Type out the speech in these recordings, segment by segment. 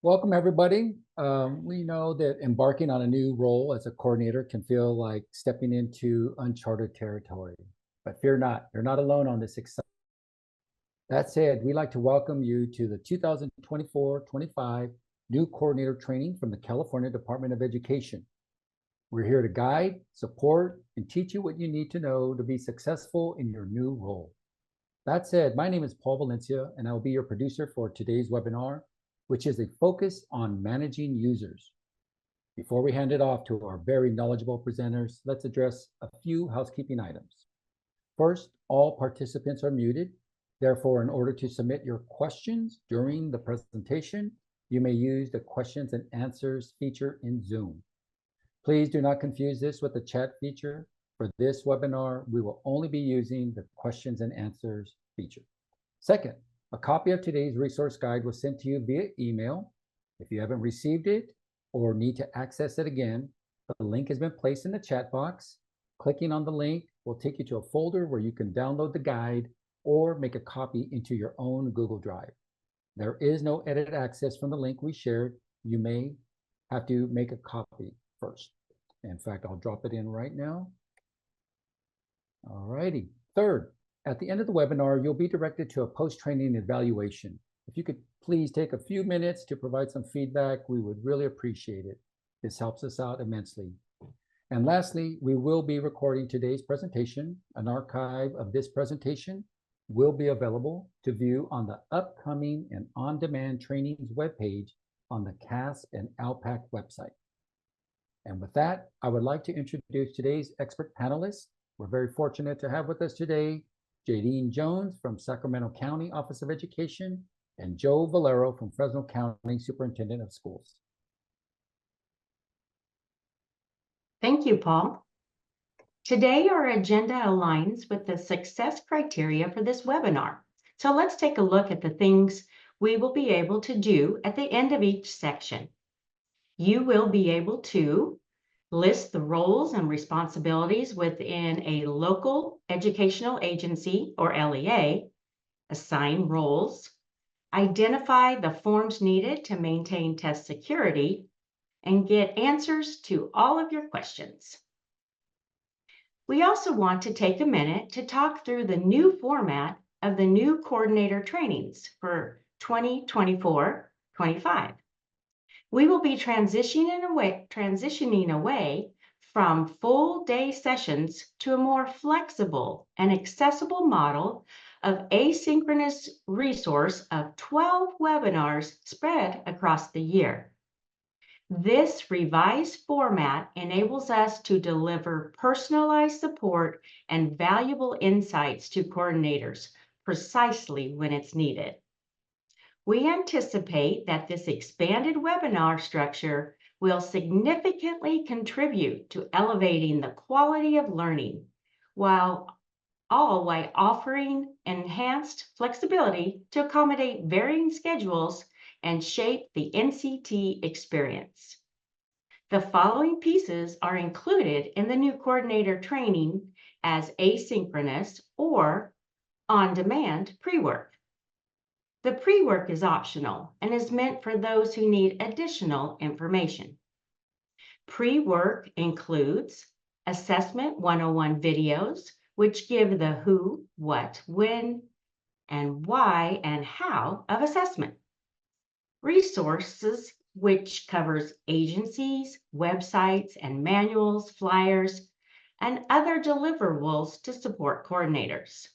Welcome, everybody. We know that embarking on a new role as a coordinator can feel like stepping into uncharted territory. But fear not, you're not alone on this exciting. That said, we'd like to welcome you to the 2024-25 new coordinator training from the California Department of Education. We're here to guide, support, and teach you what you need to know to be successful in your new role. That said, my name is Paul Valencia, and I will be your producer for today's webinar, which is a focus on managing users. Before we hand it off to our very knowledgeable presenters, let's address a few housekeeping items. First, all participants are muted. Therefore, in order to submit your questions during the presentation, you may use the questions and answers feature in Zoom. Please do not confuse this with the chat feature. For this webinar, we will only be using the questions and answers feature. Second, a copy of today's resource guide was sent to you via email. If you haven't received it or need to access it again, the link has been placed in the chat box. Clicking on the link will take you to a folder where you can download the guide or make a copy into your own Google Drive. There is no edit access from the link we shared. You may have to make a copy first. In fact, I'll drop it in right now. All righty. Third, at the end of the webinar, you'll be directed to a post-training evaluation. If you could please take a few minutes to provide some feedback, we would really appreciate it. This helps us out immensely. And lastly, we will be recording today's presentation. An archive of this presentation will be available to view on the upcoming and on-demand trainings webpage on the CAASPP and ELPAC website. And with that, I would like to introduce today's expert panelists. We're very fortunate to have with us today Jadine Jones from Sacramento County Office of Education and Joe Valero from Fresno County Superintendent of Schools. Thank you, Paul. Today, our agenda aligns with the success criteria for this webinar. So let's take a look at the things we will be able to do at the end of each section. You will be able to list the roles and responsibilities within a local educational agency or LEA, assign roles, identify the forms needed to maintain test security, and get answers to all of your questions. We also want to take a minute to talk through the new format of the new coordinator trainings for 2024-25. We will be transitioning away from full day sessions to a more flexible and accessible model of asynchronous resource of 12 webinars spread across the year. This revised format enables us to deliver personalized support and valuable insights to coordinators precisely when it's needed. We anticipate that this expanded webinar structure will significantly contribute to elevating the quality of learning, while offering enhanced flexibility to accommodate varying schedules and shape the NCT experience. The following pieces are included in the new coordinator training as asynchronous or on-demand pre-work. The pre-work is optional and is meant for those who need additional information. Pre-work includes Assessment 101 videos, which give the who, what, when, and why and how of assessment. Resources, which covers agencies, websites, and manuals, flyers, and other deliverables to support coordinators.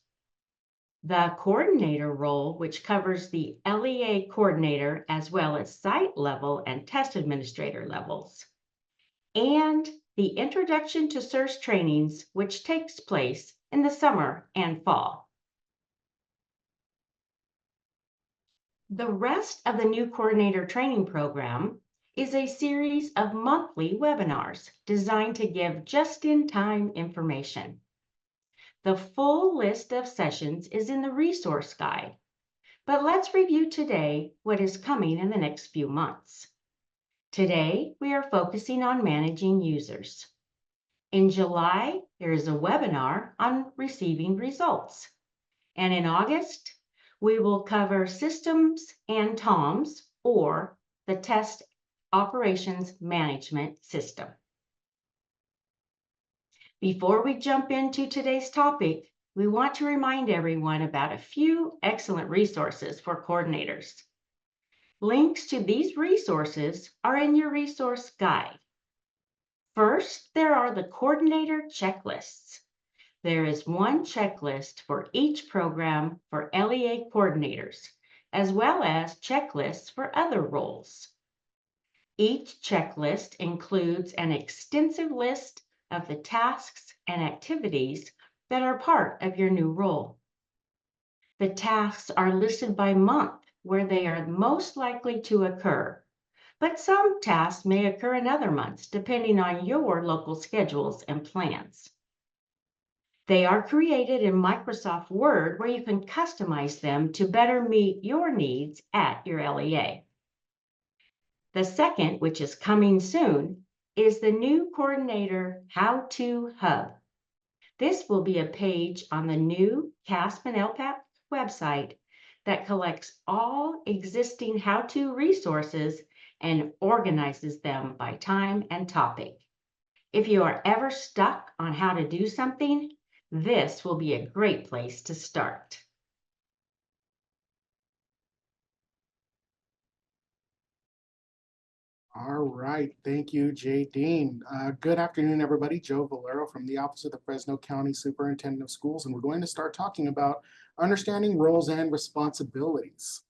The coordinator role, which covers the LEA coordinator as well as site level and test administrator levels. And the Introduction to SERS trainings, which takes place in the summer and fall. The rest of the new coordinator training program is a series of monthly webinars designed to give just-in-time information. The full list of sessions is in the resource guide, but let's review today what is coming in the next few months. Today, we are focusing on managing users. In July, there is a webinar on receiving results. And in August, we will cover systems and TOMs, or the Test Operations Management System. Before we jump into today's topic, we want to remind everyone about a few excellent resources for coordinators. Links to these resources are in your resource guide. First, there are the coordinator checklists. There is one checklist for each program for LEA coordinators, as well as checklists for other roles. Each checklist includes an extensive list of the tasks and activities that are part of your new role. The tasks are listed by month where they are most likely to occur, but some tasks may occur in other months depending on your local schedules and plans. They are created in Microsoft Word where you can customize them to better meet your needs at your LEA. The second, which is coming soon, is the new Coordinator How-To Hub. This will be a page on the new CAASPP and ELPAC website that collects all existing how-to resources and organizes them by time and topic. If you are ever stuck on how to do something, this will be a great place to start. All right, thank you, Jay Dean. Good afternoon, everybody. Joe Valero from the Office of the Fresno County Superintendent of Schools, and we're going to start talking about understanding roles and responsibilities.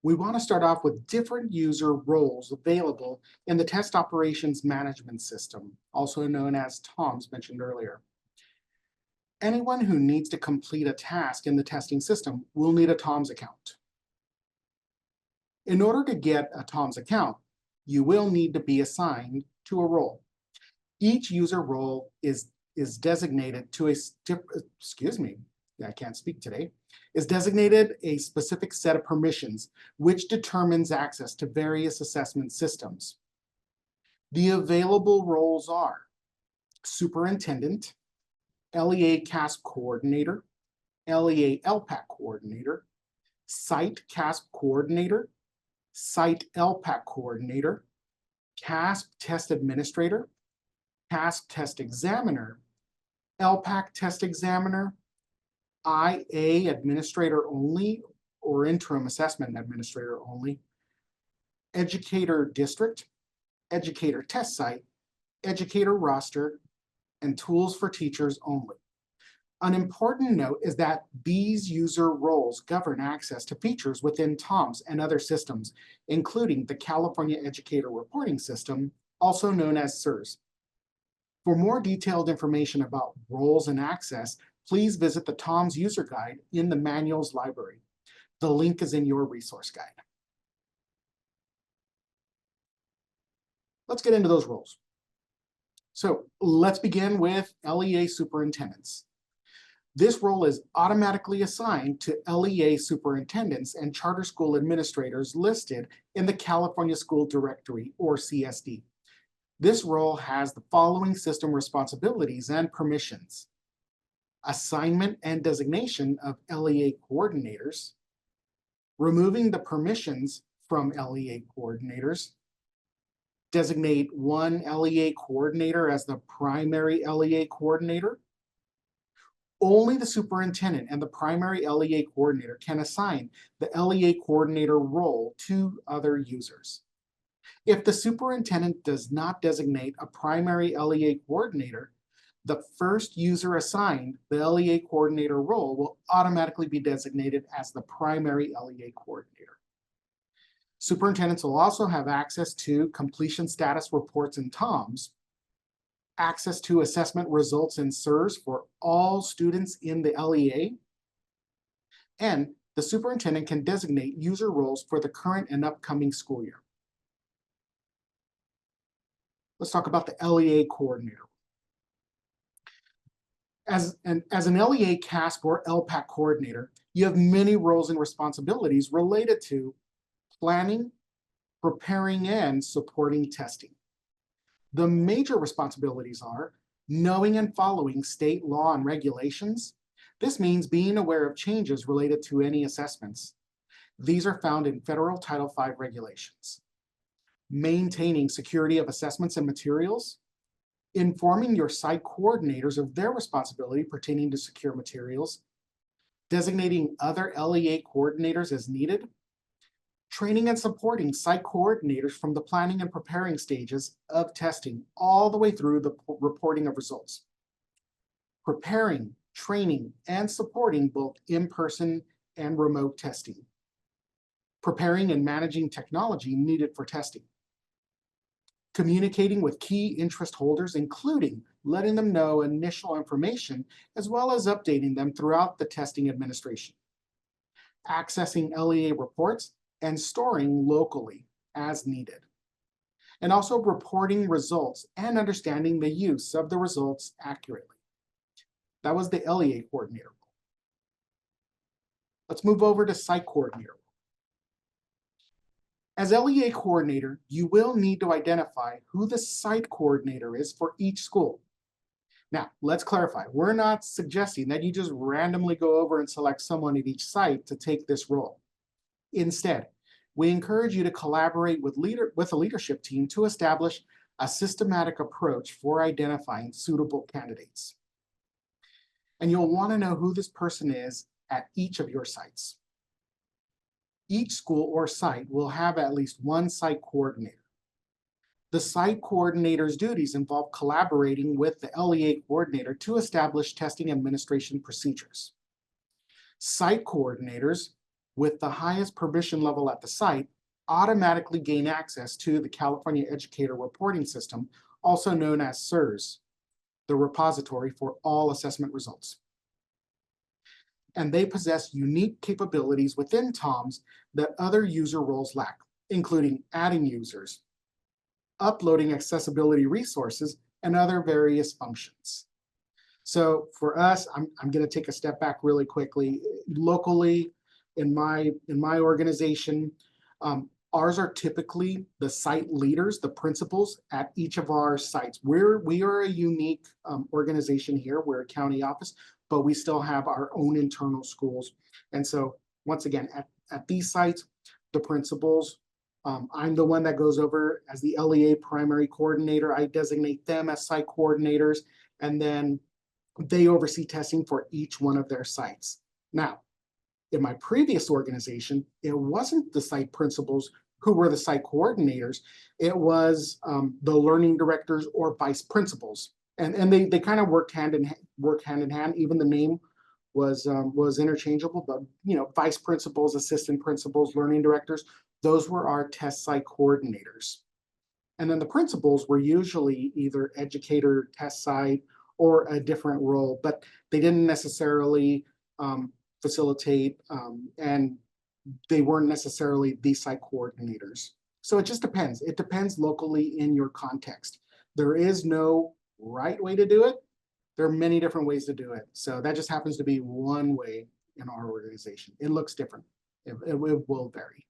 We want to start off with different user roles available in the Test Operations Management System, also known as TOMS, mentioned earlier. Anyone who needs to complete a task in the testing system will need a TOMS account. In order to get a TOMS account, you will need to be assigned to a role. Each user role is designated to a, is designated a specific set of permissions, which determines access to various assessment systems. The available roles are Superintendent, LEA CAASPP Coordinator, LEA ELPAC Coordinator, Site CAASPP Coordinator, Site ELPAC Coordinator, CAASPP Test Administrator, CAASPP Test Examiner, ELPAC Test Examiner, IA Administrator Only or Interim Assessment Administrator Only, Educator District, Educator Test Site, Educator Roster, and Tools for Teachers Only. An important note is that these user roles govern access to features within TOMS and other systems, including the California Educator Reporting System, also known as CERS. For more detailed information about roles and access, please visit the TOMS user guide in the manuals library. The link is in your resource guide. Let's get into those roles. So let's begin with LEA superintendents. This role is automatically assigned to LEA superintendents and charter school administrators listed in the California School Directory, or CSD. This role has the following system responsibilities and permissions: assignment and designation of LEA coordinators, removing the permissions from LEA coordinators, designate one LEA coordinator as the primary LEA coordinator. Only the superintendent and the primary LEA coordinator can assign the LEA coordinator role to other users. If the superintendent does not designate a primary LEA coordinator, the first user assigned the LEA coordinator role will automatically be designated as the primary LEA coordinator. Superintendents will also have access to completion status reports in TOMS, access to assessment results in CERS for all students in the LEA, and the superintendent can designate user roles for the current and upcoming school year. Let's talk about the LEA coordinator. As an LEA CAASPP or ELPAC coordinator, you have many roles and responsibilities related to planning, preparing, and supporting testing. The major responsibilities are knowing and following state law and regulations, This means being aware of changes related to any assessments. These are found in Federal Title V regulations. Maintaining security of assessments and materials, informing your site coordinators of their responsibility pertaining to secure materials, designating other LEA coordinators as needed, training and supporting site coordinators from the planning and preparing stages of testing all the way through the reporting of results. Preparing, training, and supporting both in-person and remote testing. Preparing and managing technology needed for testing. Communicating with key interest holders, including letting them know initial information, as well as updating them throughout the testing administration. Accessing LEA reports and storing locally as needed. And also reporting results and understanding the use of the results accurately. That was the LEA coordinator role. Let's move over to site coordinator. As LEA coordinator, you will need to identify who the site coordinator is for each school. Now, let's clarify. We're not suggesting that you just randomly go over and select someone at each site to take this role. Instead, we encourage you to collaborate with a leadership team to establish a systematic approach for identifying suitable candidates. And you'll want to know who this person is at each of your sites. Each school or site will have at least one site coordinator. The site coordinator's duties involve collaborating with the LEA coordinator to establish testing administration procedures. Site coordinators with the highest permission level at the site automatically gain access to the California Educator Reporting System, also known as CAASPP, the repository for all assessment results. And they possess unique capabilities within TOMS that other user roles lack, including adding users, uploading accessibility resources, and other various functions. So for us, I'm going to take a step back really quickly. Locally, in my organization, ours are typically the site leaders, the principals at each of our sites. We are a unique organization here. We're a county office, but we still have our own internal schools. And so once again, at these sites, the principals, I'm the one that goes over as the LEA primary coordinator. I designate them as site coordinators, and then they oversee testing for each one of their sites. Now, in my previous organization, it wasn't the site principals who were the site coordinators. It was the learning directors or vice principals. And they kind of work hand in hand. Even the name was interchangeable, but vice principals, assistant principals, learning directors, those were our test site coordinators. And then the principals were usually either educator, test site, or a different role, but they didn't necessarily facilitate, and they weren't necessarily the site coordinators. So it just depends. It depends locally in your context. There is no right way to do it. There are many different ways to do it. So that just happens to be one way in our organization. It looks different. It will vary.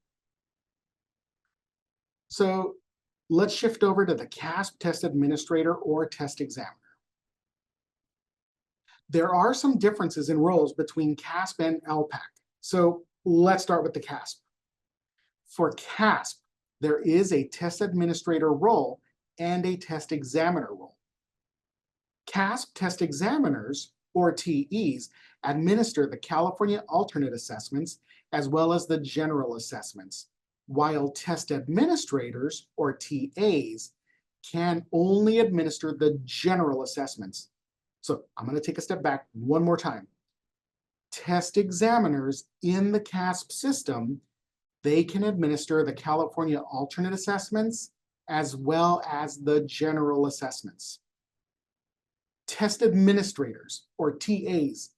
So let's shift over to the CAASPP test administrator or test examiner. There are some differences in roles between CAASPP and ELPAC. So let's start with the CAASPP. For CAASPP, there is a test administrator role and a test examiner role. CAASPP test examiners, or TEs, administer the California alternate assessments as well as the general assessments, while test administrators, or TAs, can only administer the general assessments. So I'm going to take a step back one more time. Test examiners in the CAASPP system, they can administer the California alternate assessments as well as the general assessments. Test administrators, or TAs,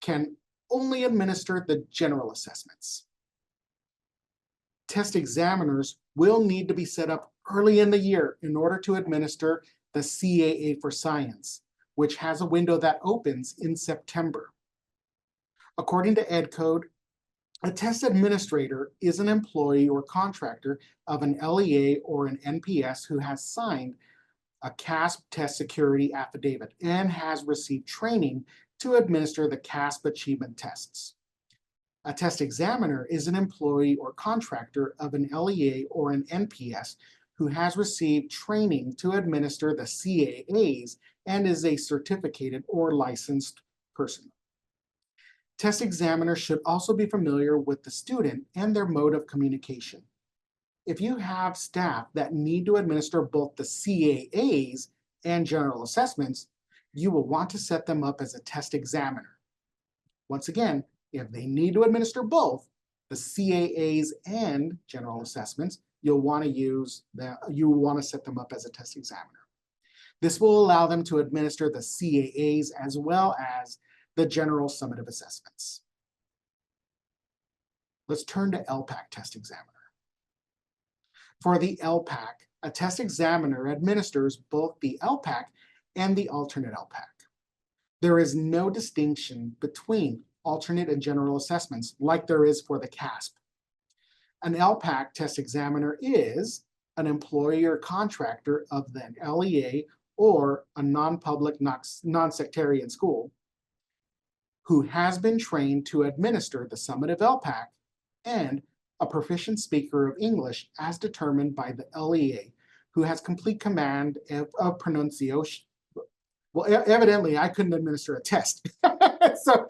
can only administer the general assessments. Test examiners will need to be set up early in the year in order to administer the CAA for Science, which has a window that opens in September. According to Ed Code, a test administrator is an employee or contractor of an LEA or an NPS who has signed a CAASPP test security affidavit and has received training to administer the CAASPP achievement tests. A test examiner is an employee or contractor of an LEA or an NPS who has received training to administer the CAAs and is a certificated or licensed person. Test examiners should also be familiar with the student and their mode of communication. If you have staff that need to administer both the CAAs and general assessments, you will want to set them up as a test examiner. Once again, if they need to administer both the CAAs and general assessments, you'll want to set them up as a test examiner. This will allow them to administer the CAAs as well as the general summative assessments. Let's turn to ELPAC test examiner. For the ELPAC, a test examiner administers both the ELPAC and the alternate ELPAC. There is no distinction between alternate and general assessments like there is for the CAASPP. An ELPAC test examiner is an employee or contractor of the LEA or a non-public, non-sectarian school who has been trained to administer the summative ELPAC and a proficient speaker of English as determined by the LEA who has complete command of pronunciation. Well, evidently I couldn't administer a test. So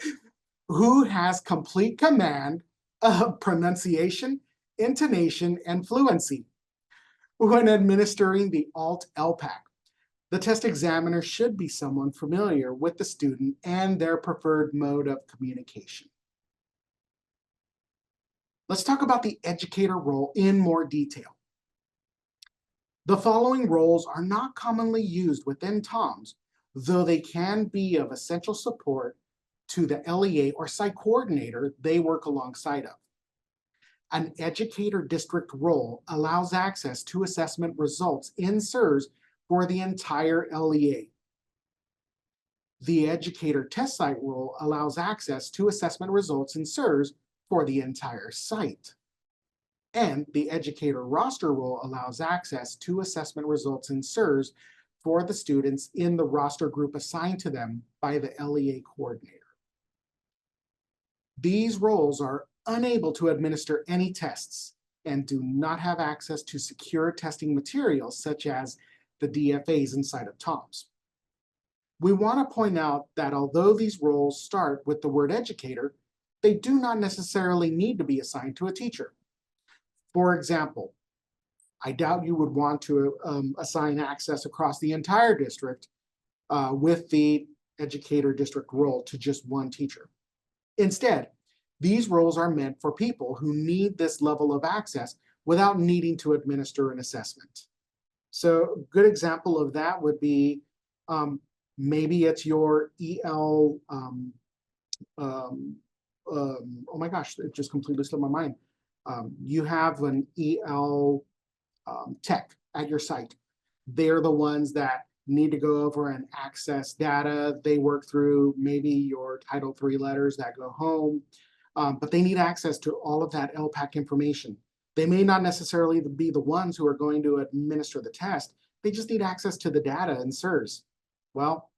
who has complete command of pronunciation, intonation, and fluency when administering the alt ELPAC. The test examiner should be someone familiar with the student and their preferred mode of communication. Let's talk about the educator role in more detail. The following roles are not commonly used within TOMS, though they can be of essential support to the LEA or site coordinator they work alongside of. An educator district role allows access to assessment results in SIRS for the entire LEA. The educator test site role allows access to assessment results in SIRS for the entire site. And the educator roster role allows access to assessment results in SIRS for the students in the roster group assigned to them by the LEA coordinator. These roles are unable to administer any tests and do not have access to secure testing materials such as the DFAs inside of TOMS. We want to point out that although these roles start with the word educator, they do not necessarily need to be assigned to a teacher. For example, I doubt you would want to assign access across the entire district with the educator district role to just one teacher. Instead, these roles are meant for people who need this level of access without needing to administer an assessment. So a good example of that would be maybe it's your EL, oh my gosh, it just completely slipped my mind. You have an EL tech at your site. They're the ones that need to go over and access data. They work through maybe your Title III letters that go home, but they need access to all of that ELPAC information. They may not necessarily be the ones who are going to administer the test. They just need access to the data in SIRS. Well,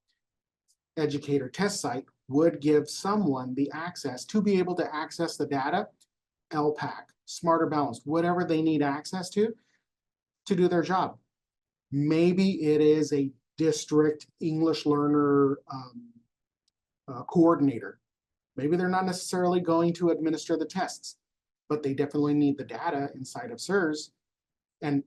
educator test site would give someone the access to be able to access the data, ELPAC, Smarter Balanced, whatever they need access to do their job. Maybe it is a district English learner coordinator. Maybe they're not necessarily going to administer the tests, but they definitely need the data inside of SIRS. And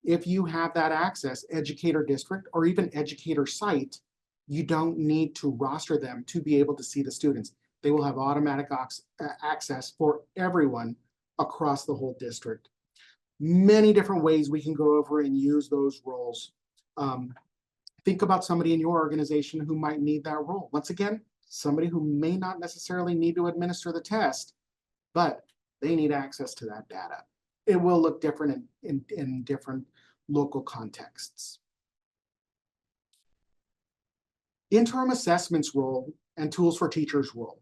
if you have that access, educator district or even educator site, you don't need to roster them to be able to see the students. They will have automatic access for everyone across the whole district. Many different ways we can go over and use those roles. Think about somebody in your organization who might need that role. Once again, somebody who may not necessarily need to administer the test, but they need access to that data. It will look different in different local contexts. Interim assessments role and tools for teachers role.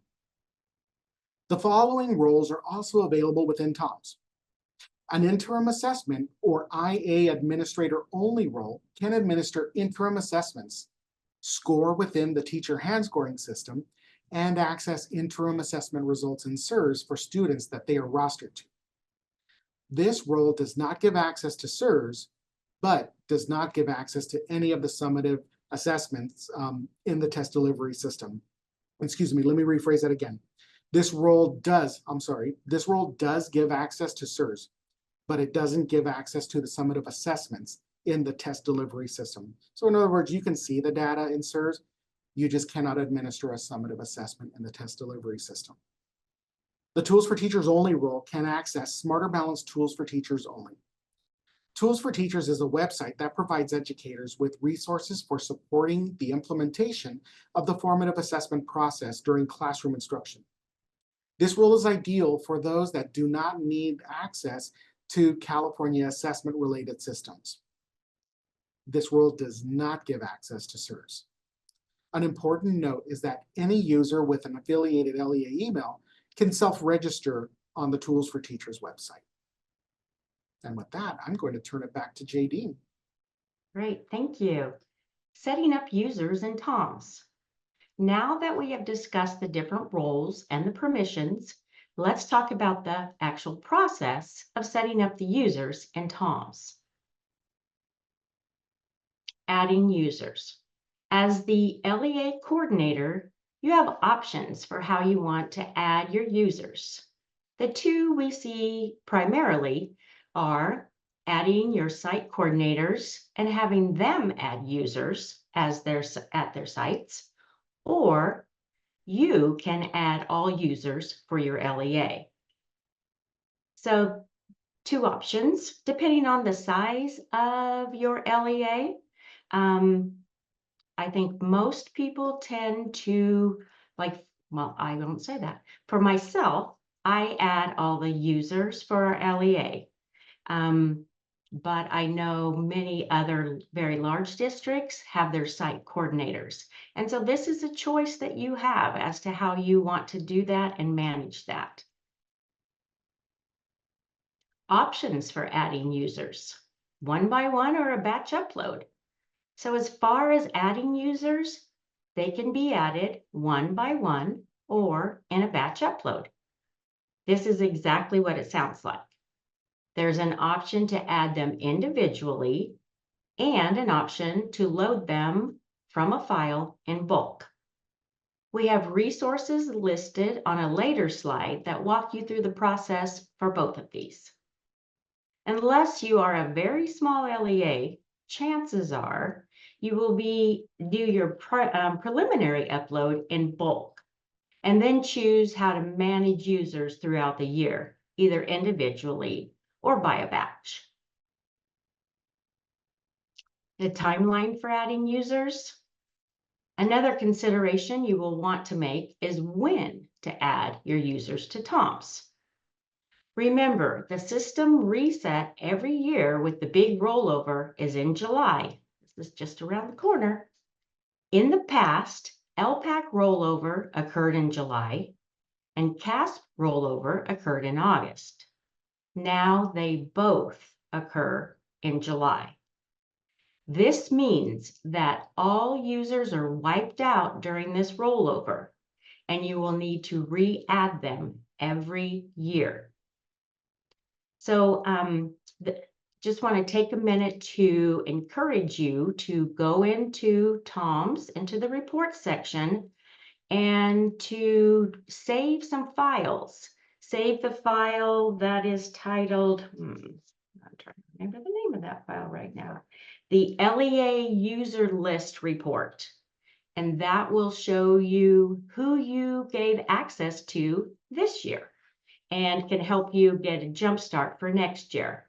The following roles are also available within TOMS. An interim assessment or IA administrator only role can administer interim assessments, score within the teacher hand scoring system, and access interim assessment results in SIRS for students that they are rostered to. This role does not give access to SIRS, but does not give access to any of the summative assessments in the test delivery system. Excuse me, let me rephrase that again. This role does give access to SIRS, but it doesn't give access to the summative assessments in the test delivery system. So in other words, you can see the data in SIRS, you just cannot administer a summative assessment in the test delivery system. The Tools for Teachers Only role can access Smarter Balance Tools for Teachers Only. Tools for Teachers is a website that provides educators with resources for supporting the implementation of the formative assessment process during classroom instruction. This role is ideal for those that do not need access to California assessment-related systems. This role does not give access to SIRS. An important note is that any user with an affiliated LEA email can self-register on the Tools for Teachers website. And with that, I'm going to turn it back to JD. Great, thank you. Setting up users in TOMS. Now that we have discussed the different roles and the permissions, let's talk about the actual process of setting up the users in TOMS. Adding users. As the LEA coordinator, you have options for how you want to add your users. The two we see primarily are adding your site coordinators and having them add users as at their sites, or you can add all users for your LEA. So two options, depending on the size of your LEA. I think most people tend to well, I won't say that. For myself, I add all the users for our LEA. But I know many other very large districts have their site coordinators. And so this is a choice that you have as to how you want to do that and manage that. Options for adding users, one by one or a batch upload. So as far as adding users, they can be added one by one or in a batch upload. This is exactly what it sounds like. There's an option to add them individually and an option to load them from a file in bulk. We have resources listed on a later slide that walk you through the process for both of these. Unless you are a very small LEA, chances are you will do your preliminary upload in bulk and then choose how to manage users throughout the year, either individually or by a batch. The timeline for adding users. Another consideration you will want to make is when to add your users to TOMS. Remember, the system reset every year with the big rollover is in July. This is just around the corner. In the past, ELPAC rollover occurred in July and CAASPP rollover occurred in August. Now they both occur in July. This means that all users are wiped out during this rollover, and you will need to re-add them every year. So just want to take a minute to encourage you to go into TOMS, into the report section, and to save some files. Save the file that is titled, I'm trying to remember the name of that file right now, the LEA user list report. And that will show you who you gave access to this year and can help you get a jump start for next year.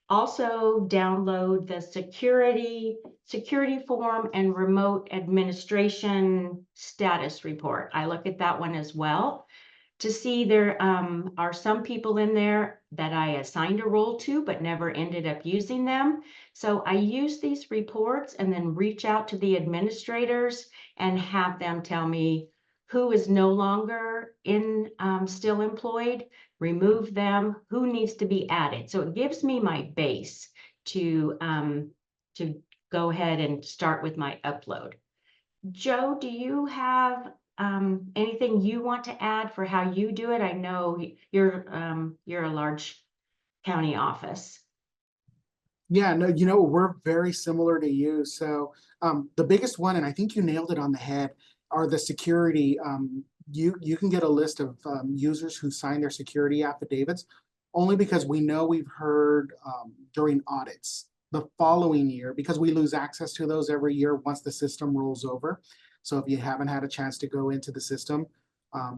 Also download the security form and remote administration status report. I look at that one as well to see there are some people in there that I assigned a role to but never ended up using them. So I use these reports and then reach out to the administrators and have them tell me who is no longer still employed, remove them, who needs to be added. So it gives me my base to go ahead and start with my upload. Joe, do you have anything you want to add for how you do it? I know you're a large county office. Yeah, no, we're very similar to you. So the biggest one, and I think you nailed it on the head, are the security. You can get a list of users who sign their security affidavits only because we know we've heard during audits the following year, because we lose access to those every year once the system rolls over. So if you haven't had a chance to go into the system,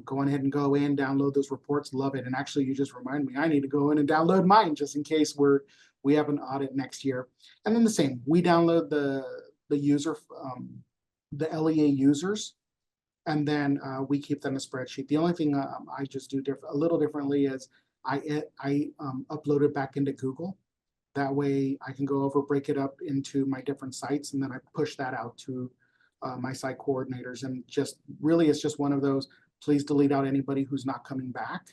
go on ahead and go in, download those reports, love it. And actually, you just remind me, I need to go in and download mine just in case we have an audit next year. And then the same, we download the user, the LEA users, and then we keep them in a spreadsheet. The only thing I just do a little differently is I upload it back into Google. That way I can go over, break it up into my different sites, and then I push that out to my site coordinators. And just really, it's just one of those, please delete out anybody who's not coming back.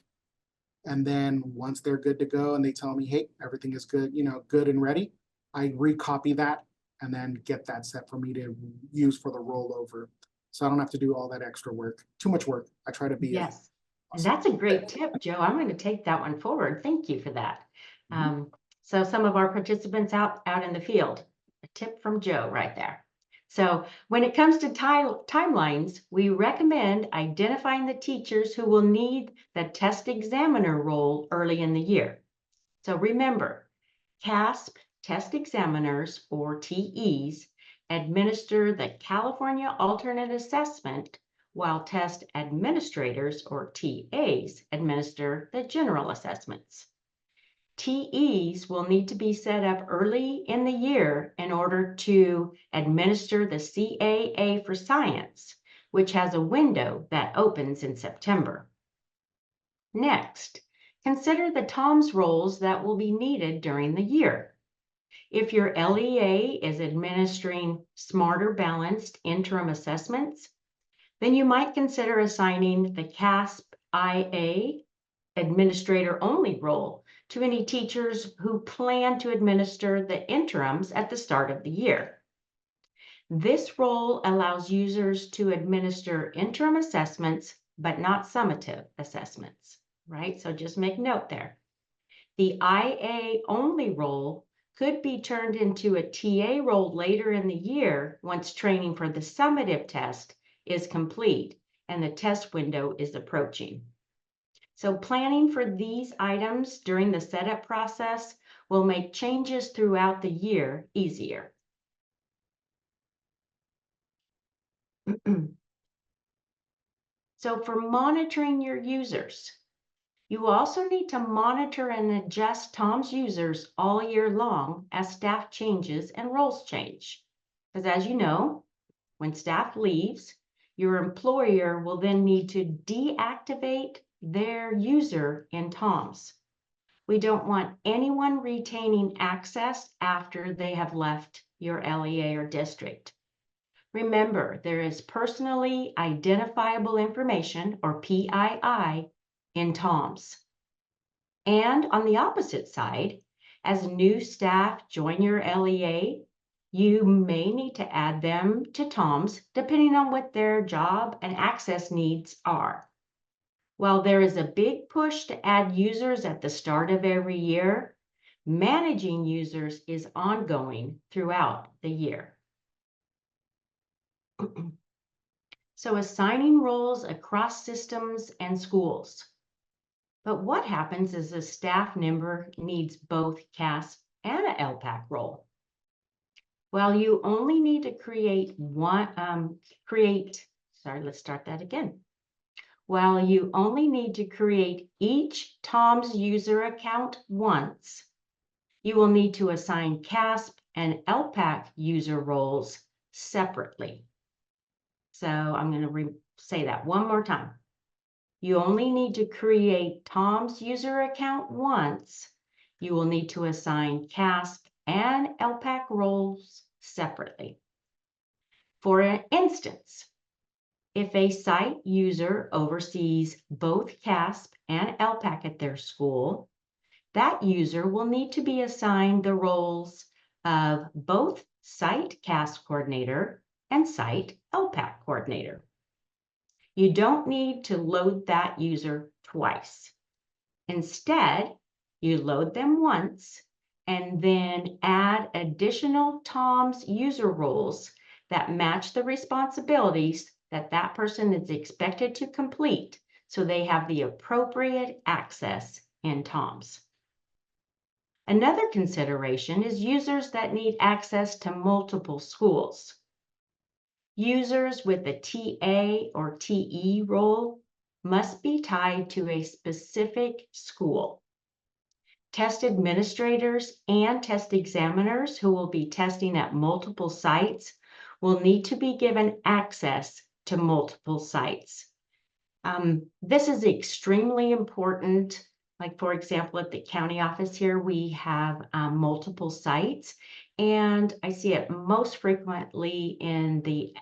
And then once they're good to go and they tell me, hey, everything is good, good and ready, I recopy that and then get that set for me to use for the rollover. So I don't have to do all that extra work, too much work. I try to be. Yes, and that's a great tip, Joe. I'm going to take that one forward. Thank you for that. So some of our participants out in the field, a tip from Joe right there. So when it comes to timelines, we recommend identifying the teachers who will need the test examiner role early in the year. So remember, CAASPP test examiners, or TEs, administer the California alternate assessment, while test administrators, or TAs, administer the general assessments. TEs will need to be set up early in the year in order to administer the CAA for science, which has a window that opens in September. Next, consider the TOMS roles that will be needed during the year. If your LEA is administering smarter balanced interim assessments, then you might consider assigning the CAASPP IA administrator only role to any teachers who plan to administer the interims at the start of the year. This role allows users to administer interim assessments, but not summative assessments, right? So just make note there. The IA only role could be turned into a TA role later in the year once training for the summative test is complete and the test window is approaching. So planning for these items during the setup process will make changes throughout the year easier. So for monitoring your users, you also need to monitor and adjust TOMS users all year long as staff changes and roles change. Because as you know, when staff leaves, your employer will then need to deactivate their user in TOMS. We don't want anyone retaining access after they have left your LEA or district. Remember, there is personally identifiable information, or PII, in TOMS. And on the opposite side, as new staff join your LEA, you may need to add them to TOMS depending on what their job and access needs are. While there is a big push to add users at the start of every year, managing users is ongoing throughout the year. So assigning roles across systems and schools. But what happens is a staff member needs both CAASPP and an ELPAC role? Well, you only need to create While you only need to create each TOMS user account once, you will need to assign CAASPP and ELPAC user roles separately. So I'm going to say that one more time. You only need to create TOMS user account once. You will need to assign CAASPP and ELPAC roles separately. For instance, if a site user oversees both CAASPP and ELPAC at their school, that user will need to be assigned the roles of both site CAASPP coordinator and site ELPAC coordinator. You don't need to load that user twice. Instead, you load them once and then add additional TOMS user roles that match the responsibilities that that person is expected to complete, so they have the appropriate access in TOMS. Another consideration is users that need access to multiple schools. Users with a TA or TE role must be tied to a specific school. Test administrators and test examiners who will be testing at multiple sites will need to be given access to multiple sites. This is extremely important. Like, for example, at the county office here, we have multiple sites, and I see it most frequently in the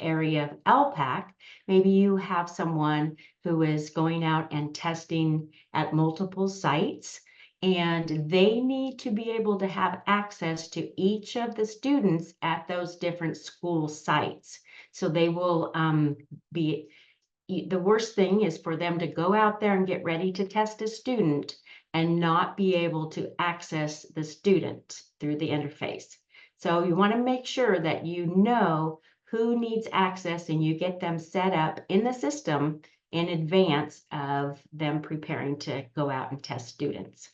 area of ELPAC. Maybe you have someone who is going out and testing at multiple sites, and they need to be able to have access to each of the students at those different school sites. So they will be, the worst thing is for them to go out there and get ready to test a student and not be able to access the student through the interface. So you want to make sure that you know who needs access and you get them set up in the system in advance of them preparing to go out and test students.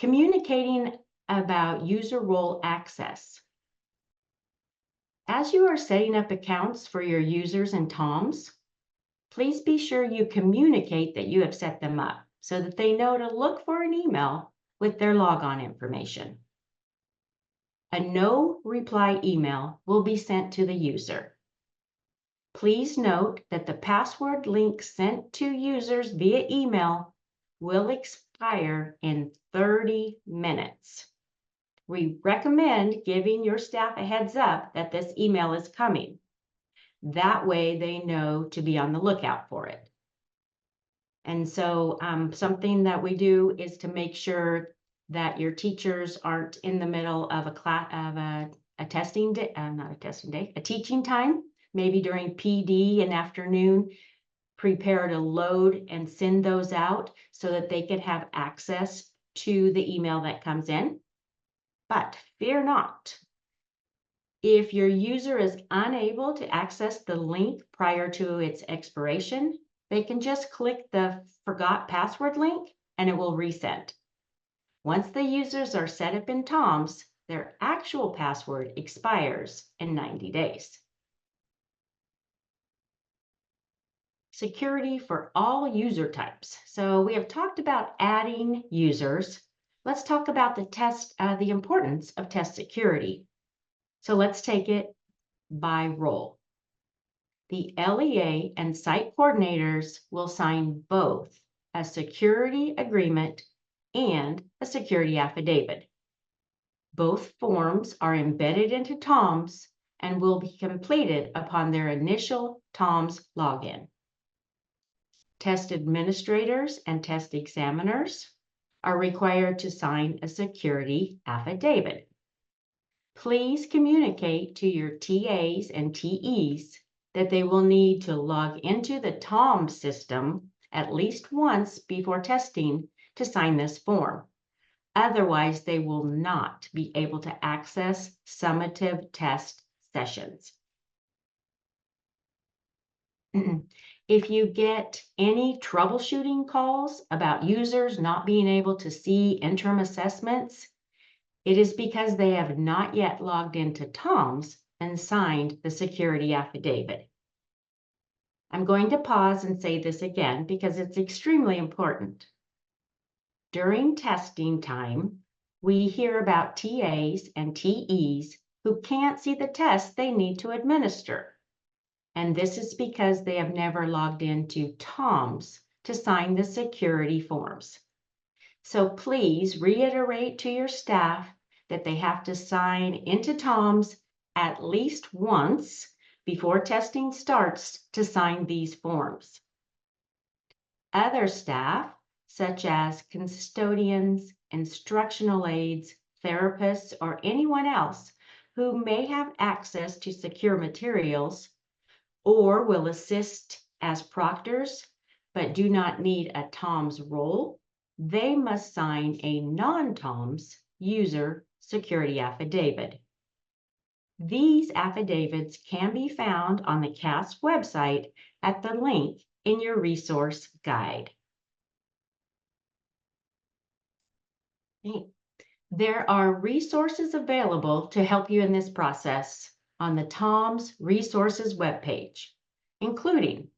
Communicating about user role access. As you are setting up accounts for your users in TOMS, please be sure you communicate that you have set them up so that they know to look for an email with their logon information. A no reply email will be sent to the user. Please note that the password link sent to users via email will expire in 30 minutes. We recommend giving your staff a heads up that this email is coming. That way they know to be on the lookout for it. And so something that we do is to make sure that your teachers aren't in the middle of a class of a testing day, not a testing day, a teaching time, maybe during PD and afternoon, prepare to load and send those out so that they can have access to the email that comes in. But fear not. If your user is unable to access the link prior to its expiration, they can just click the forgot password link and it will reset. Once the users are set up in TOMS, their actual password expires in 90 days. Security for all user types. So we have talked about adding users. Let's talk about the importance of test security. So let's take it by role. The LEA and site coordinators will sign both a security agreement and a security affidavit. Both forms are embedded into TOMS and will be completed upon their initial TOMS login. Test administrators and test examiners are required to sign a security affidavit. Please communicate to your TAs and TEs that they will need to log into the TOMS system at least once before testing to sign this form. Otherwise, they will not be able to access summative test sessions. If you get any troubleshooting calls about users not being able to see interim assessments, it is because they have not yet logged into TOMS and signed the security affidavit. I'm going to pause and say this again because it's extremely important. During testing time, we hear about TAs and TEs who can't see the test they need to administer. And this is because they have never logged into TOMS to sign the security forms. So please reiterate to your staff that they have to sign into TOMS at least once before testing starts to sign these forms. Other staff, such as custodians, instructional aides, therapists, or anyone else who may have access to secure materials or will assist as proctors, but do not need a TOMS role, they must sign a non-TOMS user security affidavit. These affidavits can be found on the CAASPP website at the link in your resource guide. Okay. There are resources available to help you in this process on the TOMS resources webpage, including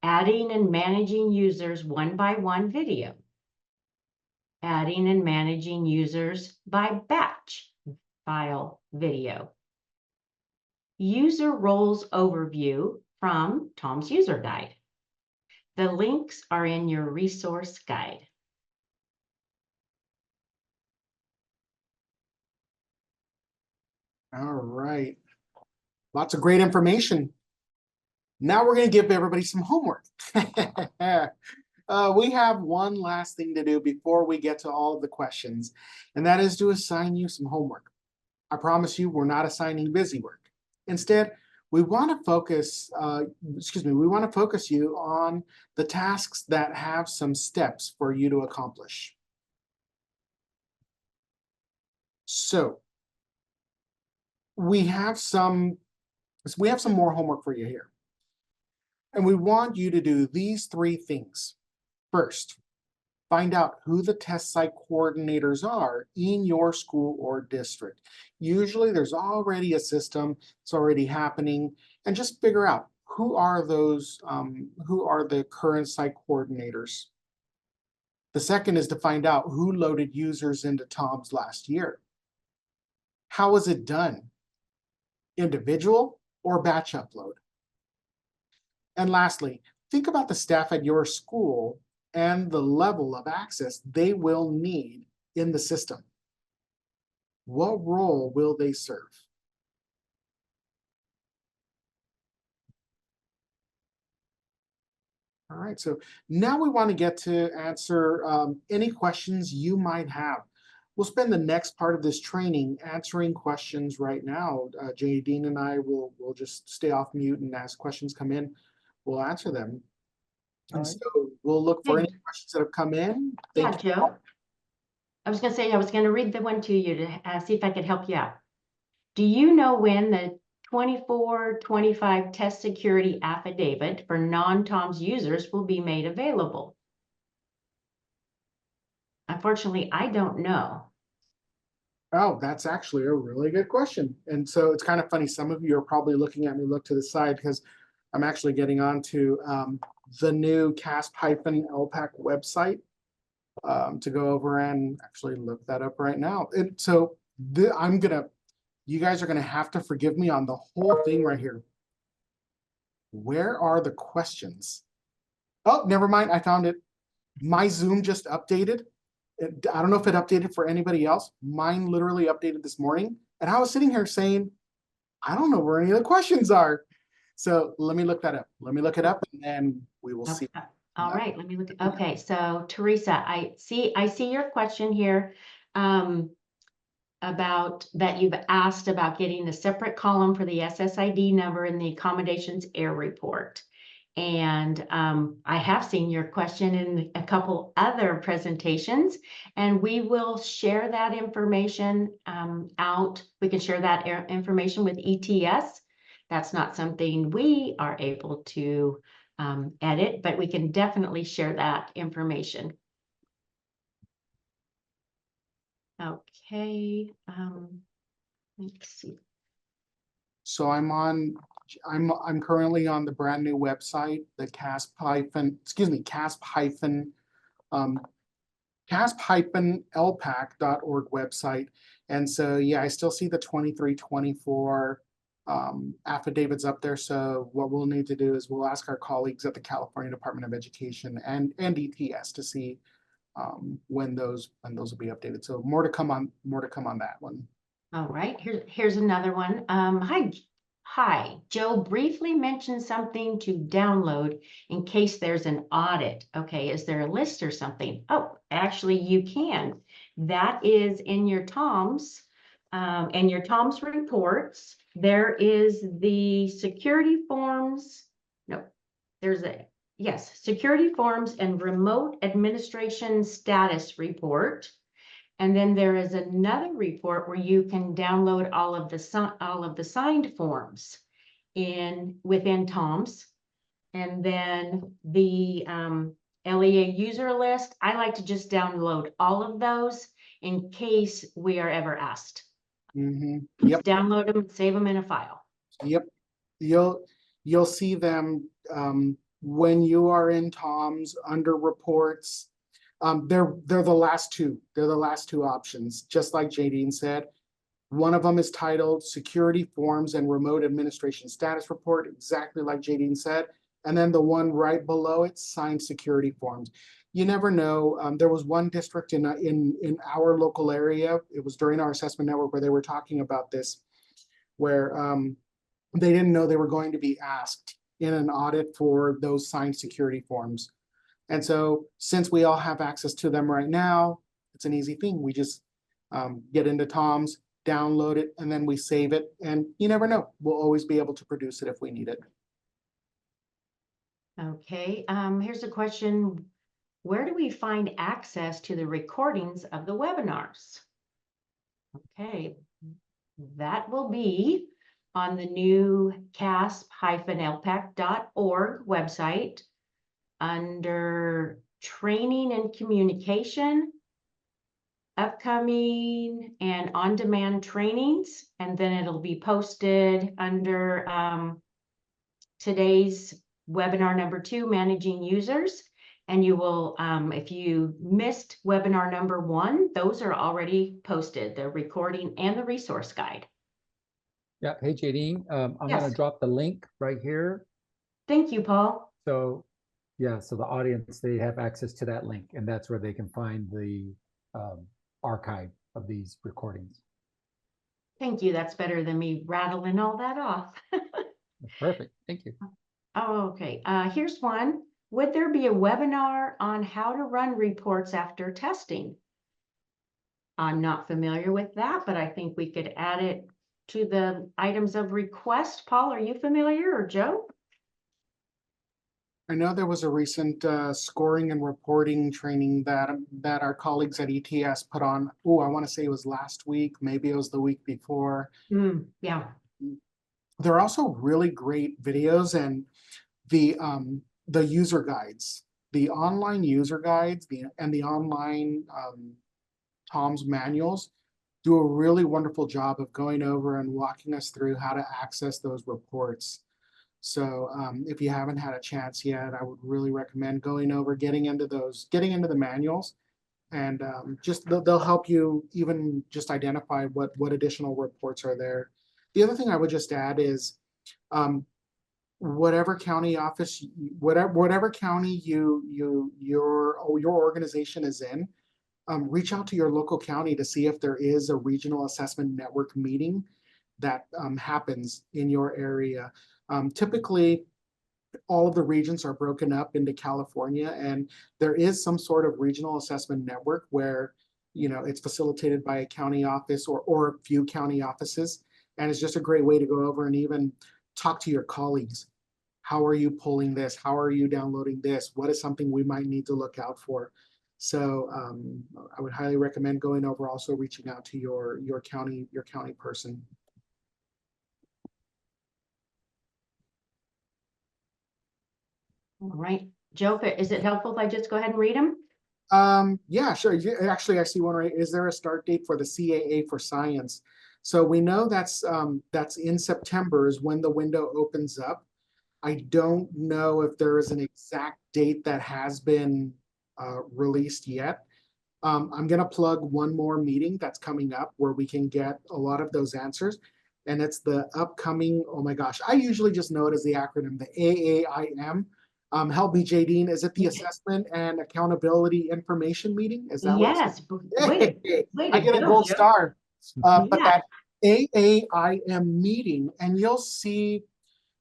adding and managing users one-by-one video, adding and managing users by batch file video, user roles overview from TOMS user guide. The links are in your resource guide. All right. Lots of great information. Now we're going to give everybody some homework. We have one last thing to do before we get to all of the questions, and that is to assign you some homework. I promise you, we're not assigning busy work. Instead, we want to focus, we want to focus you on the tasks that have some steps for you to accomplish. So we have some more homework for you here. And we want you to do these three things. First, find out who the test site coordinators are in your school or district. Usually there's already a system, it's already happening, and just figure out who are those, who are the current site coordinators. The second is to find out who loaded users into TOMS last year. How was it done? Individual or batch upload? And lastly, think about the staff at your school and the level of access they will need in the system. What role will they serve? All right, so now we want to get to answer any questions you might have. We'll spend the next part of this training answering questions right now. Dean and I will just stay off mute, and as questions come in, we'll answer them. And so we'll look for any questions that have come in. Yeah, Joe. I was going to say, I was going to read the one to you to see if I could help you out. Do you know when the 24-25 test security affidavit for non-TOMS users will be made available? Unfortunately, I don't know. Oh, that's actually a really good question. And so it's kind of funny. Some of you are probably looking at me look to the side because I'm actually getting onto the new CAASPP-ELPAC website to go over and actually look that up right now. And so you guys are gonna have to forgive me on the whole thing right here. Where are the questions? Oh, never mind, I found it. My Zoom just updated. I don't know if it updated for anybody else. Mine literally updated this morning. And I was sitting here saying, I don't know where any of the questions are. So let me look that up. Let me look it up and then we will see. All right, let me look. Okay, so Teresa, I see your question here about that you've asked about getting a separate column for the SSID number in the accommodations error report. And I have seen your question in a couple other presentations, and we will share that information out. We can share that information with ETS. That's not something we are able to edit, but we can definitely share that information. Okay, let's see. So I'm currently on the brand new website, the CAASPP-ELPAC.org website. And so, yeah, I still see the 23-24 affidavits up there. So what we'll need to do is we'll ask our colleagues at the California Department of Education and ETS to see when those will be updated. So more to come on that one. All right, here's another one. Hi, Joe briefly mentioned something to download in case there's an audit. Okay, is there a list or something? Oh, actually you can. That is in your TOMS and your Tom's reports, there is the security forms. No, there's a, yes, security forms and remote administration status report. And then there is another report where you can download all of the signed forms within Tom's. And then the LEA user list, I like to just download all of those in case we are ever asked. Yep, Just download them and save them in a file. yep. You'll see them when you are in Tom's under reports. They're the last two. They're the last two options, just like Jadine said. One of them is titled Security Forms and Remote Administration Status Report, exactly like Jadine said. And then the one right below it, Signed Security Forms. You never know. There was one district in our local area. It was during our assessment network where they were talking about this, where they didn't know they were going to be asked in an audit for those signed security forms. And so since we all have access to them right now, it's an easy thing. We just get into Tom's, download it, and then we save it. And you never know, we'll always be able to produce it if we need it. Okay, here's a question. Where do we find access to the recordings of the webinars? Okay, that will be on the new CAASPP-ELPAC.org website under Training and Communication, Upcoming and On-Demand Trainings, and then it'll be posted under today's webinar number 2, Managing Users. And you will, if you missed webinar number 1, those are already posted, the recording and the resource guide. Yeah, hey Jadine, I'm Yes. gonna drop the link right here. Thank you, Paul. So yeah, so the audience, they have access to that link, and that's where they can find the archive of these recordings. Thank you. That's better than me rattling all that off. Perfect, thank you. Oh, okay. Here's one. Would there be a webinar on how to run reports after testing? I'm not familiar with that, but I think we could add it to the items of request. Paul, are you familiar, or Joe? I know there was a recent scoring and reporting training that our colleagues at ETS put on. Oh, I want to say it was last week. Maybe it was the week before. Yeah. There are also really great videos, and the user guides, the online user guides, and the online Tom's manuals do a really wonderful job of going over and walking us through how to access those reports. So if you haven't had a chance yet, I would really recommend going over, getting into the manuals, and just they'll help you even just identify what additional reports are there. The other thing I would just add is whatever county office, whatever county your organization is in, reach out to your local county to see if there is a regional assessment network meeting that happens in your area. Typically, all of the regions are broken up into California, and there is some sort of regional assessment network where, you know, it's facilitated by a county office or a few county offices. And it's just a great way to go over and even talk to your colleagues. How are you pulling this? How are you downloading this? What is something we might need to look out for? So I would highly recommend going over, also reaching out to your county person. All right. Joe, is it helpful if I just go ahead and read them? Yeah, sure. Actually, I see one right. Is there a start date for the CAA for science? So we know that's in September is when the window opens up. I don't know if there is an exact date that has been released yet. I'm going to plug one more meeting that's coming up where we can get a lot of those answers. And it's the upcoming, oh my gosh, I usually just know it as the acronym, the AAIM. Help me, Jadine. Is it the Assessment and Accountability Information Meeting? Is that Yes. I get a gold star. But that AAIM meeting, and you'll see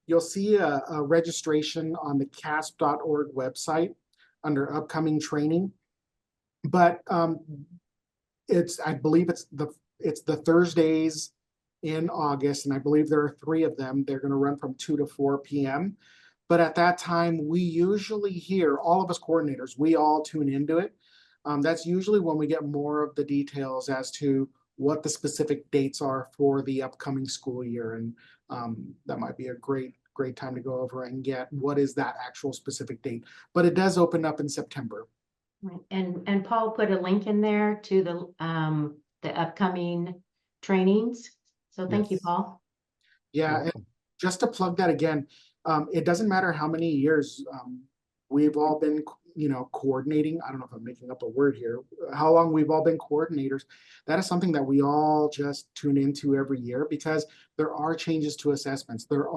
a registration on the CAASPP.org website under upcoming training. But I believe it's it's the Thursdays in August, and I believe there are 3 of them. They're going to run from 2 to 4 p.m. But at that time, we usually hear, all of us coordinators, we all tune into it. That's usually when we get more of the details as to what the specific dates are for the upcoming school year. And that might be a great time to go over and get what is that actual specific date. But it does open up in September. Right. And Paul put a link in there to the upcoming trainings. So thank you, Yes. Paul. Yeah, and Welcome. just to plug that again, it doesn't matter how many years we've all been, coordinating. I don't know if I'm making up a word here. How long we've all been coordinators. That is something that we all just tune into every year because there are changes to assessments. There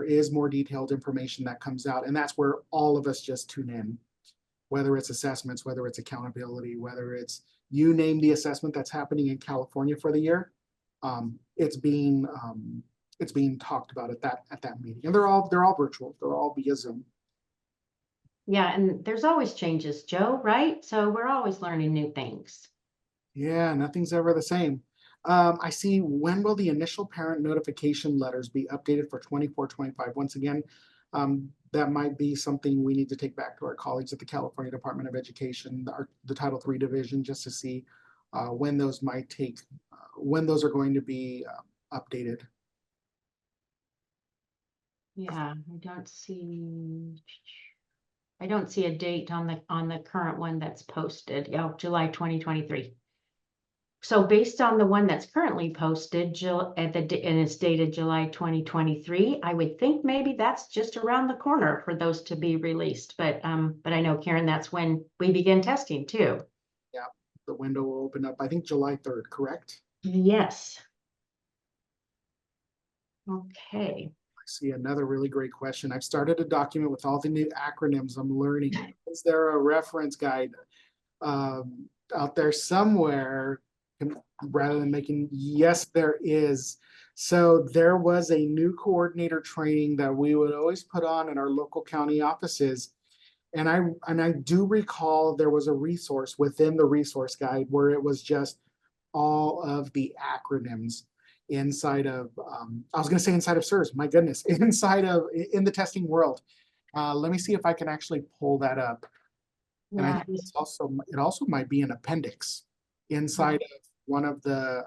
is more detailed information that comes out, and that's where all of us just tune in. Whether it's assessments, whether it's accountability, whether it's you name the assessment that's happening in California for the year, it's being talked about at that meeting, and they're all virtual. They're all via Zoom. Yeah, and there's always changes, Joe, right? So we're always learning new things. Yeah, nothing's ever the same. I see, when will the initial parent notification letters be updated for 24-25? Once again, that might be something we need to take back to our colleagues at the California Department of Education, the Title III division, just to see when those are going to be updated. Yeah, I don't see a date on the current one that's posted. Yeah, July 2023. So based on the one that's currently posted, and it's dated July 2023, I would think maybe that's just around the corner for those to be released. But I know, Karen, that's when we begin testing too. Yeah, the window will open up, I think, July 3rd, correct? Yes. Okay. I see another really great question. I've started a document with all the new acronyms I'm learning. Is there a reference guide out there somewhere? Rather than yes, there is. So there was a new coordinator training that we would always put on in our local county offices. And I do recall there was a resource within the resource guide where it was just all of the acronyms inside of, I was going to say inside of SIRS, my goodness, in the testing world. Let me see if I can actually pull that up. And I Yeah. think it also might be an appendix inside of one of the,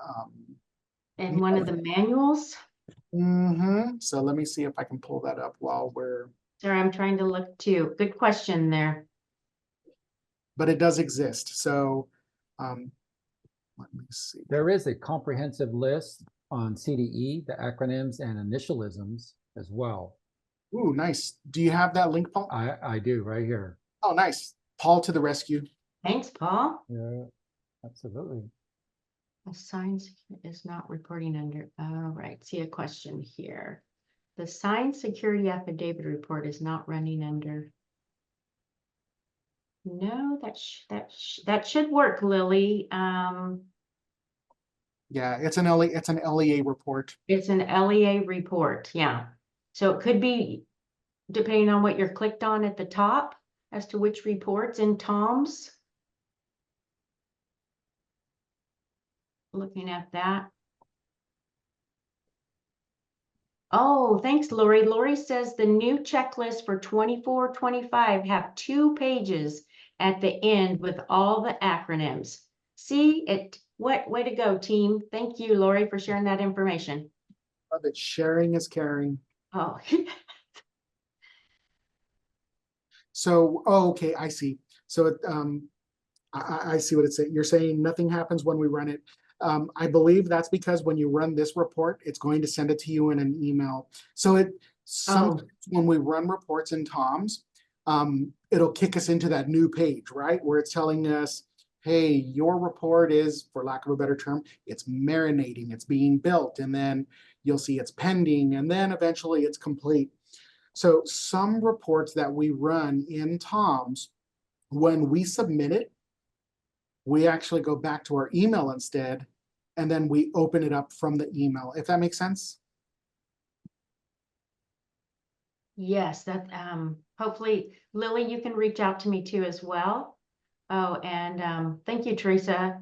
And one of the manuals. so let me see if I can pull that up while Sorry, I'm trying to look too. Good question there. but it does exist. So, let me see. There is a comprehensive list on CDE, the acronyms and initialisms as well. Ooh, nice. Do you have that link, Paul? I do right here. Oh, nice. Paul to the rescue. Thanks, Paul. Yeah, absolutely. The signs is not reporting under. All right, see a question here. The signed security affidavit report is not running under. No, that should work, Lily. Yeah, it's an LEA report. It's an LEA report, yeah. So it could be depending on what you're clicked on at the top as to which reports in Tom's. Looking at that. Oh, thanks, Lori. Lori says the new checklist for 24-25 have 2 pages at the end with all the acronyms. See it? What way to go, team. Thank you, Lori, for sharing that information. Love it. Sharing is caring. Oh, So, oh, okay, I see. So, I see what it's saying. You're saying nothing happens when we run it. I believe that's because when you run this report, it's going to send it to you in an email. So sometimes when we run reports in Tom's, it'll kick us into that new page, right? Where it's telling us, hey, your report is, for lack of a better term, it's marinating, it's being built, and then you'll see it's pending, and then eventually it's complete. So some reports that we run in Tom's, when we submit it, we actually go back to our email instead, and then we open it up from the email, if that makes sense. yes, that hopefully, Lily, you can reach out to me too as well. Oh, and thank you, Teresa.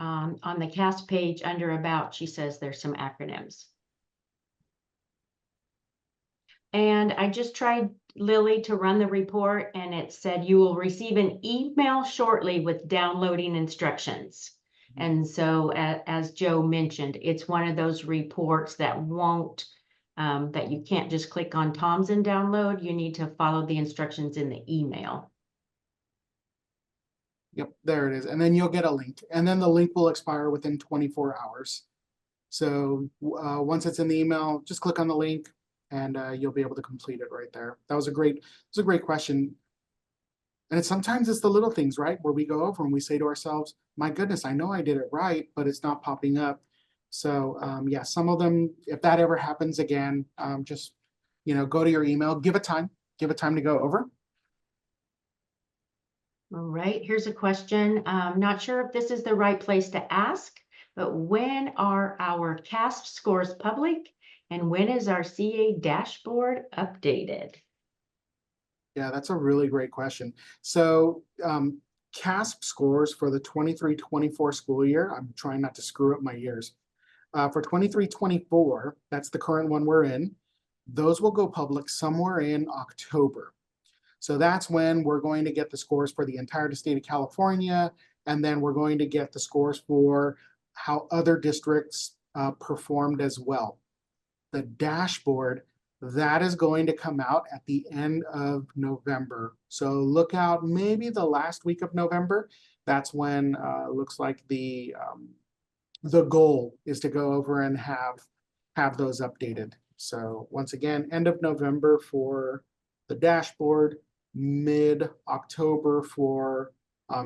On the CAASPP page under About, she says there's some acronyms. And I just tried, Lily, to run the report, and it said you will receive an email shortly with downloading instructions. And so as Joe mentioned, it's one of those reports that won't, that you can't just click on Tom's and download. You need to follow the instructions in the email. Yep, there it is. And then you'll get a link, and then the link will expire within 24 hours. So once it's in the email, just click on the link and you'll be able to complete it right there. That was a great question. And sometimes it's the little things, right? Where we go over and we say to ourselves, my goodness, I know I did it right, but it's not popping up. So yeah, some of them, if that ever happens again, just, go to your email, give it time to go over. All right, here's a question. Not sure if this is the right place to ask, but when are our CAASPP scores public? And when is our CA dashboard updated? Yeah, that's a really great question. So CAASPP scores for the 23-24 school year, I'm trying not to screw up my years. For 23-24, that's the current one we're in, those will go public somewhere in October. So that's when we're going to get the scores for the entire state of California, and then we're going to get the scores for how other districts performed as well. The dashboard, that is going to come out at the end of November. So look out maybe the last week of November. That's when it looks like the goal is to go over and have those updated. So once again, end of November for the dashboard, mid-October for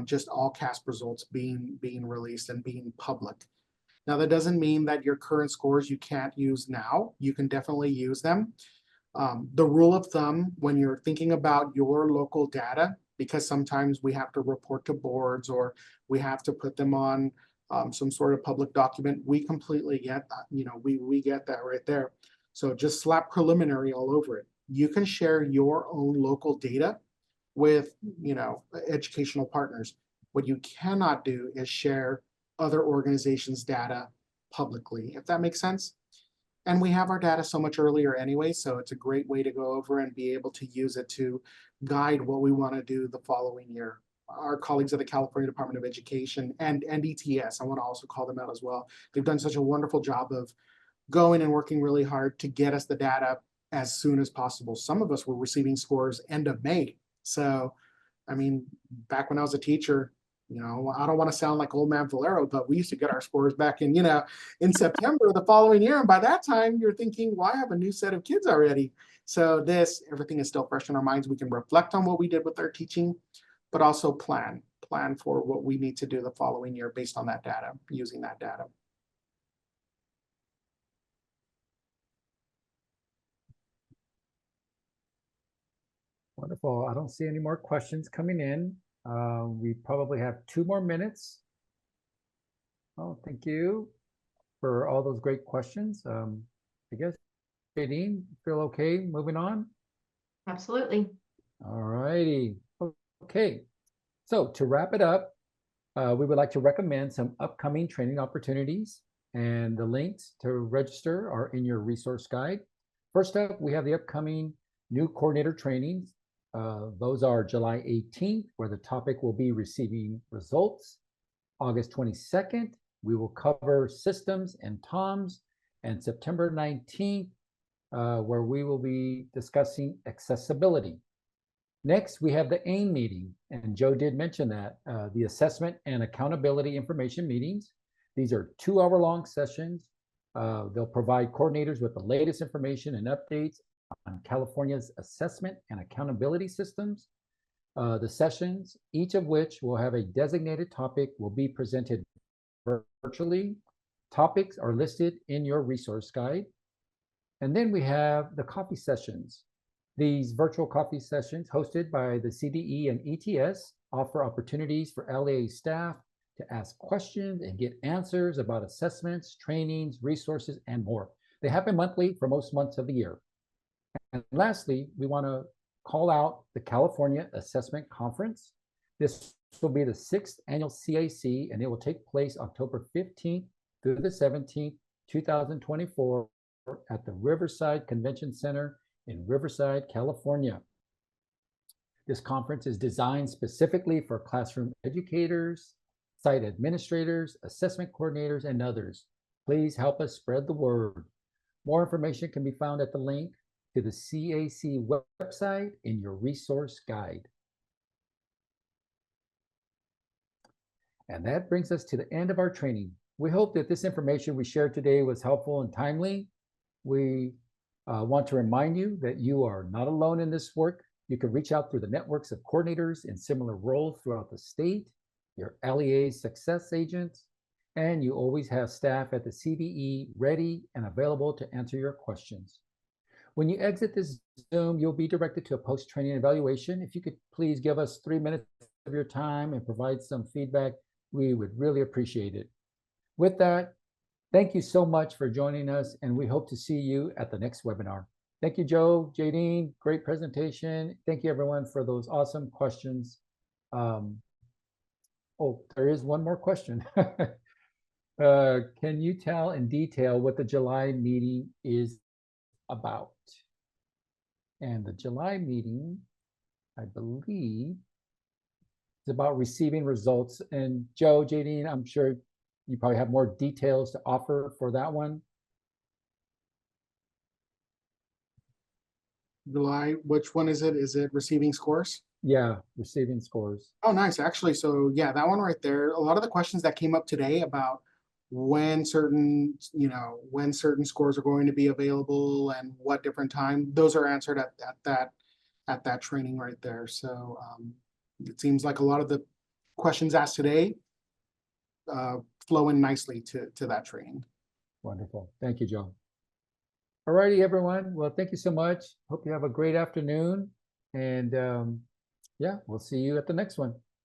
just all CAASPP results being released and being public. Now, that doesn't mean that your current scores you can't use now. You can definitely use them. The rule of thumb when you're thinking about your local data, because sometimes we have to report to boards or we have to put them on some sort of public document, we completely get that. We get that right there. So just slap preliminary all over it. You can share your own local data with, educational partners. What you cannot do is share other organizations' data publicly, if that makes sense. And we have our data so much earlier anyway, so it's a great way to go over and be able to use it to guide what we want to do the following year. Our colleagues at the California Department of Education and ETS, I want to also call them out as well. They've done such a wonderful job of going and working really hard to get us the data as soon as possible. Some of us were receiving scores end of May. So, I mean, back when I was a teacher, I don't want to sound like old man Valero, but we used to get our scores back in, in September the following year. And by that time, you're thinking, well, I have a new set of kids already. So everything is still fresh in our minds. We can reflect on what we did with our teaching, but also plan for what we need to do the following year based on that data, using that data. Wonderful. I don't see any more questions coming in. We probably have 2 more minutes. Oh, thank you for all those great questions. I guess, Jadine, feel okay moving on? Absolutely. All righty. Okay. So to wrap it up, we would like to recommend some upcoming training opportunities, and the links to register are in your resource guide. First up, we have the upcoming new coordinator trainings. Those are July 18th, where the topic will be receiving results. August 22nd, we will cover systems and TOMS, and September 19th, where we will be discussing accessibility. Next, we have the AIM meeting, and Joe did mention that, the Assessment and Accountability Information meetings. These are 2-hour-long sessions. They'll provide coordinators with the latest information and updates on California's assessment and accountability systems. The sessions, each of which will have a designated topic, will be presented virtually. Topics are listed in your resource guide. And then we have the coffee sessions. These virtual coffee sessions hosted by the CDE and ETS offer opportunities for LEA staff to ask questions and get answers about assessments, trainings, resources, and more. They happen monthly for most months of the year. And lastly, we want to call out the California Assessment Conference. This will be the 6th annual CAC, and it will take place October 15th through the 17th, 2024 at the Riverside Convention Center in Riverside, California. This conference is designed specifically for classroom educators, site administrators, assessment coordinators, and others. Please help us spread the word. More information can be found at the link to the CAC website in your resource guide. And that brings us to the end of our training. We hope that this information we shared today was helpful and timely. We want to remind you that you are not alone in this work. You can reach out through the networks of coordinators in similar roles throughout the state, your LEA success agents, and you always have staff at the CBE ready and available to answer your questions. When you exit this Zoom, you'll be directed to a post-training evaluation. If you could please give us 3 minutes of your time and provide some feedback, we would really appreciate it. With that, thank you so much for joining us, and we hope to see you at the next webinar. Thank you, Joe, Jadine, great presentation. Thank you, everyone, for those awesome questions. Oh, there is one more question. Can you tell in detail what the July meeting is about? And the July meeting, I believe, is about receiving results. And Joe, Jadine, I'm sure you probably have more details to offer for that one. July, which one is it? Is it receiving scores? Yeah, receiving scores. Oh, nice. Actually, so yeah, that one right there. A lot of the questions that came up today about when certain, when certain scores are going to be available and what different time, those are answered at that training right there. So it seems like a lot of the questions asked today flow in nicely to that training. Wonderful. Thank you, Joe. All righty, everyone. Well, thank you so much. Hope you have a great afternoon. And yeah, we'll see you at the next one.